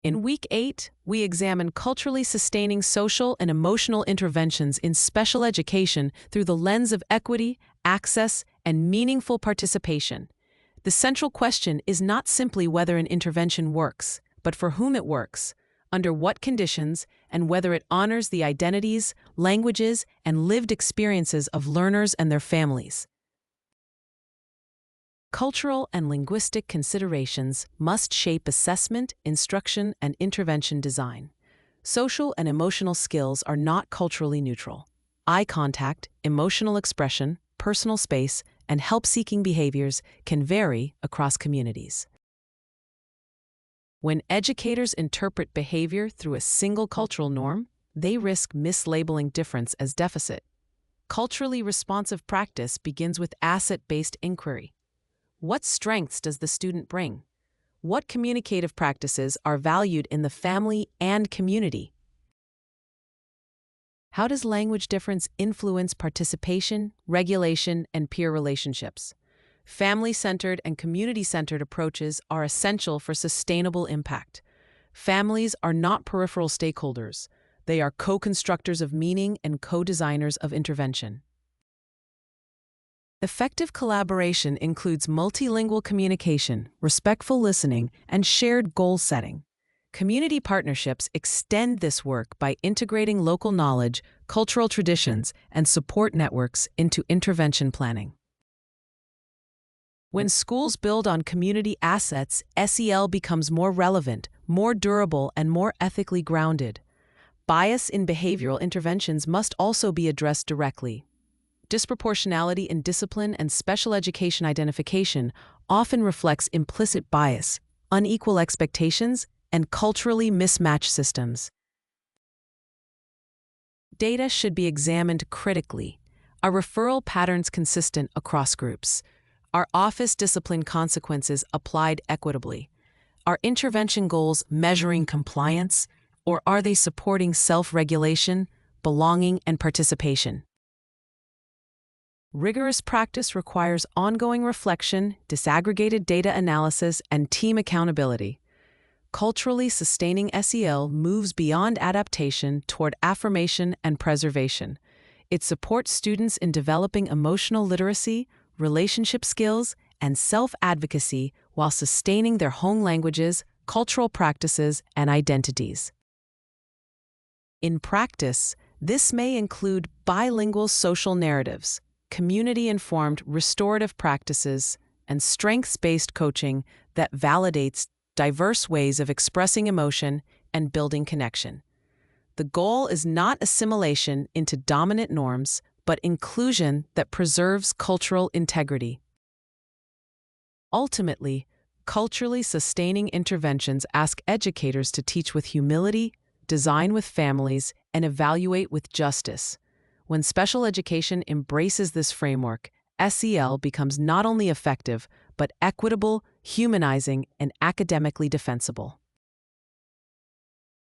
In Week 8, we examine culturally sustaining social and emotional interventions in special education through the lens of equity, access, and meaningful participation. The central question is not simply whether an intervention works, but for whom it works, under what conditions, and whether it honors the identities, languages, and lived experiences of learners and their families. Cultural and linguistic considerations must shape assessment, instruction, and intervention design. Social and emotional skills are not culturally neutral. Eye contact, emotional expression, personal space, and help-seeking behaviors can vary across communities. When educators interpret behavior through a single cultural norm, they risk mislabeling difference as deficit. Culturally responsive practice begins with asset-based inquiry. What strengths does the student bring? What communicative practices are valued in the family and community? How does language difference influence participation, regulation, and peer relationships? Family-centered and community-centered approaches are essential for sustainable impact. Families are not peripheral stakeholders. They are co-constructors of meaning and co-designers of intervention. Effective collaboration includes multilingual communication, respectful listening, and shared goal setting. Community partnerships extend this work by integrating local knowledge, cultural traditions, and support networks into intervention planning. When schools build on community assets, SEL becomes more relevant, more durable, and more ethically grounded. Bias in behavioral interventions must also be addressed directly. Disproportionality in discipline and special education identification often reflects implicit bias, unequal expectations, and culturally mismatched systems. Data should be examined critically. Are referral patterns consistent across groups? Are office discipline consequences applied equitably? Are intervention goals measuring compliance, or are they supporting self-regulation, belonging, and participation? Rigorous practice requires ongoing reflection, disaggregated data analysis, and team accountability. Culturally sustaining SEL moves beyond adaptation toward affirmation and preservation. It supports students in developing emotional literacy, relationship skills, and self-advocacy while sustaining their home languages, cultural practices, and identities. In practice, this may include bilingual social narratives, community-informed restorative practices, and strengths-based coaching that validates diverse ways of expressing emotion and building connection. The goal is not assimilation into dominant norms, but inclusion that preserves cultural integrity. Ultimately, culturally sustaining interventions ask educators to teach with humility, design with families, and evaluate with justice. When special education embraces this framework, SEL becomes not only effective, but equitable, humanizing, and academically defensible.